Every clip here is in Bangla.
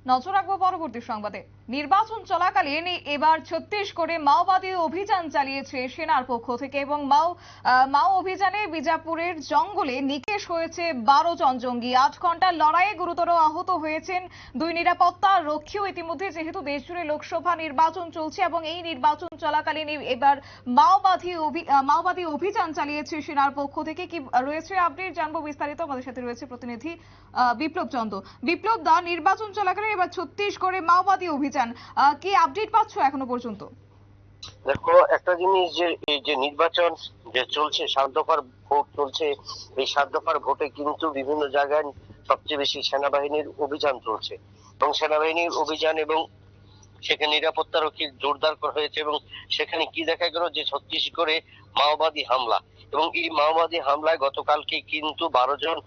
নজর রাখবো পরবর্তী সংবাদে। নির্বাচন চলাকালীন এবার ছত্তিশগড়ে মাওবাদী অভিযান চালিয়েছে সেনার পক্ষ থেকে এবং মাও অভিযানে বিজাপুরের জঙ্গলে নিকেশ হয়েছে 12 জন জঙ্গি। 8 ঘন্টার লড়াইয়ে গুরুতর আহত হয়েছেন 2 নিরাপত্তা রক্ষীও। ইতিমধ্যে যেহেতু দেশজুড়ে লোকসভা নির্বাচন চলছে এবং এই নির্বাচন চলাকালীন এবার মাওবাদী অভিযান চালিয়েছে সেনার পক্ষ থেকে। কি রয়েছে আপডেট জানবো বিস্তারিত। আমাদের সাথে রয়েছে প্রতিনিধি বিপ্লব চন্দ্র। বিপ্লব দা, নির্বাচন চলাকালীন এবার ছত্তিশগড়ে মাওবাদী অভিযান, কি আপডেট পাচ্ছ এখনো পর্যন্ত? দেখো, একটা জিনিস যে এই যে নির্বাচন যে চলছে, 7 দফার ভোট চলছে, এই 7 দফার ভোটে কিন্তু বিভিন্ন জায়গায় সবচেয়ে বেশি সেনাবাহিনীর অভিযান চলছে এবং সেনাবাহিনীর অভিযান এবং সেখানে নিরাপত্তা রক্ষী জোরদার করা হয়েছে এবং সেখানে কি দেখা গেল যে ছত্তিশগড়ে মাওবাদী হামলা এবং এই মাওবাদী হামলায় গতকালকে কিন্তু 12 জন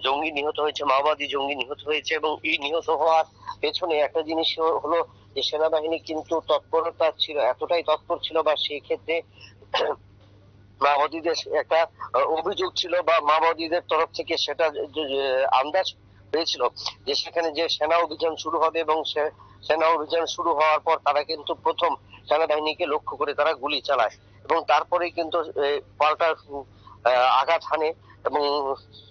জঙ্গি নিহত হয়েছে, মাওবাদী জঙ্গি নিহত হয়েছে এবং এই নিহত হওয়ার পেছনে একটা জিনিস হলো যে সেনাবাহিনী কিন্তু তৎপরতা ছিল, এতটাই তৎপর ছিল বা সেই ক্ষেত্রে মাওবাদীদের একটা অভিযোগ ছিল বা মাওবাদীদের তরফ থেকে সেটা আন্দাজ হয়েছিল যে সেখানে যে সেনা অভিযান শুরু হবে এবং সেনা অভিযান শুরু হওয়ার পর তারা কিন্তু প্রথম সেনাবাহিনীকে লক্ষ্য করে তারা গুলি চালায় এবং তারপরে কিন্তু পাল্টা আঘাত হানে এবং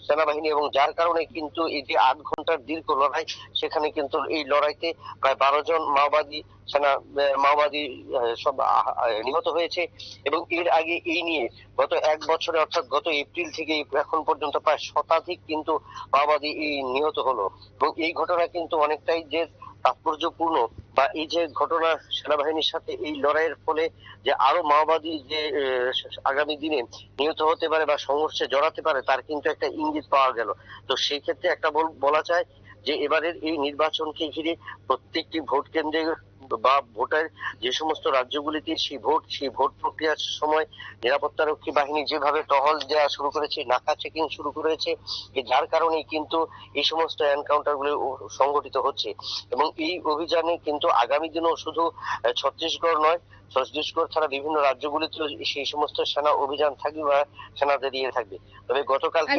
সেনাবাহিনী এবং যার কারণে কিন্তু এই যে 8 ঘন্টার দীর্ঘ লড়াই, সেখানে কিন্তু এই লড়াইতে প্রায় 12 জন মাওবাদী সব নিহত হয়েছে এবং এর আগে এই নিয়ে গত 1 বছরে অর্থাৎ গত এপ্রিল থেকে এখন পর্যন্ত প্রায় শতাধিক কিন্তু মাওবাদী নিহত হলো এবং এই ঘটনা কিন্তু অনেকটাই যে তাৎপর্যপূর্ণ বা এই যে ঘটনা সেনাবাহিনীর সাথে এই লড়াইয়ের ফলে যে আরো মাওবাদী যে আগামী দিনে নিহত হতে পারে বা সংঘর্ষে জড়াতে পারে তার কিন্তু একটা ইঙ্গিত পাওয়া গেল। তো সেই ক্ষেত্রে একটা বলা যায় যে এবারের এই নির্বাচনকে ঘিরে প্রত্যেকটি ভোট কেন্দ্রে বা ভোটার যে সমস্ত রাজ্যগুলিতে সেই ভোট প্রক্রিয়ার সময় নিরাপত্তারক্ষী বাহিনী যেভাবে টহল দেওয়া শুরু করেছে, নাকা চেকিং শুরু করেছে, যার কারণে কিন্তু এই সমস্ত এনকাউন্টার গুলো সংগঠিত হচ্ছে এবং এই অভিযানে কিন্তু আগামী দিনেও শুধু ছত্তিশগড় নয়, ছত্তিশগড় ছাড়া বিভিন্ন রাজ্যগুলিতে সেই সমস্ত সেনা অভিযান থাকবে বা সেনাদের দিয়ে থাকবে। তবে গতকালকে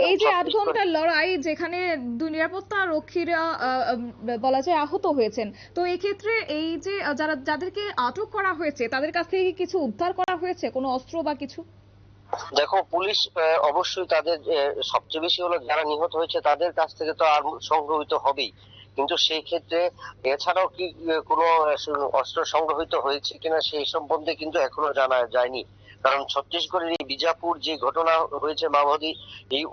এই যে 8 ঘন্টার লড়াই যেখানে 2 নিরাপত্তা রক্ষীরা বলা যায় আহত হয়েছেন, তো এই ক্ষেত্রে এই যে যাদেরকে আটক করা হয়েছে তাদের কাছ থেকে কিছু উদ্ধার করা হয়েছে, কোনো অস্ত্র বা কিছু? দেখো, পুলিশ অবশ্যই তাদের সবচেয়ে বেশি হলো যারা নিহত হয়েছে তাদের কাছ থেকে তো আর সংগ্রহিত হবেই, কিন্তু সেই ক্ষেত্রে এছাড়াও কি কোনো অস্ত্র সংগ্রহিত হয়েছে কিনা সেই সম্বন্ধে কিন্তু এখনো জানা যায়নি। কারণ ছত্তিশগড়ের এই বিজাপুর যে ঘটনা হয়েছে মাওবাদী, এই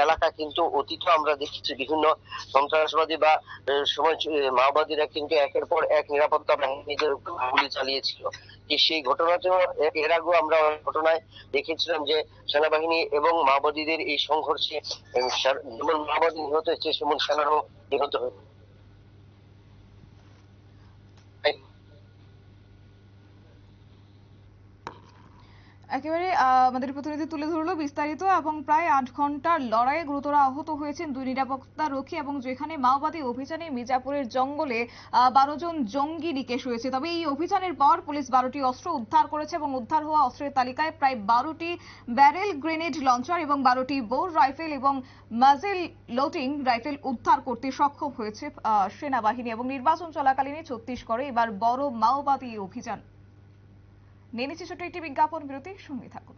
এলাকা কিন্তু অতীতে আমরা দেখেছি বিভিন্ন সন্ত্রাসবাদী বা সময় মাওবাদীরা কিন্তু একের পর এক নিরাপত্তা বাহিনীদের গুলি চালিয়েছিল। সেই ঘটনাতেও এর আগেও আমরা ঘটনায় দেখেছিলাম যে সেনাবাহিনী এবং মাওবাদীদের এই সংঘর্ষে যেমন মাওবাদী নিহত হয়েছে সেমন সেনারও নিহত হয়েছে। একেবারে আমাদের প্রতিনিধি তুলে ধরলো বিস্তারিত। এবং প্রায় 8 ঘন্টার লড়াইয়ে গুরুতর আহত হয়েছেন 2 নিরাপত্তা রক্ষী এবং যেখানে মাওবাদী অভিযানে মির্জাপুরের জঙ্গলে 12 জন জঙ্গি নিকেশ হয়েছে। তবে এই অভিযানের পর পুলিশ 12টি অস্ত্র উদ্ধার করেছে এবং উদ্ধার হওয়া অস্ত্রের তালিকায় প্রায় 12টি ব্যারেল গ্রেনেড লঞ্চার এবং 12টি বোর রাইফেল এবং মাজেল লোডিং রাইফেল উদ্ধার করতে সক্ষম হয়েছে সেনাবাহিনী। এবং নির্বাচন চলাকালীন ছত্তিশগড়ে এবার বড় মাওবাদী অভিযান। নিয়ে নিচ্ছি ছোট্ট একটি বিজ্ঞাপন বিরতি, সঙ্গে থাকুন।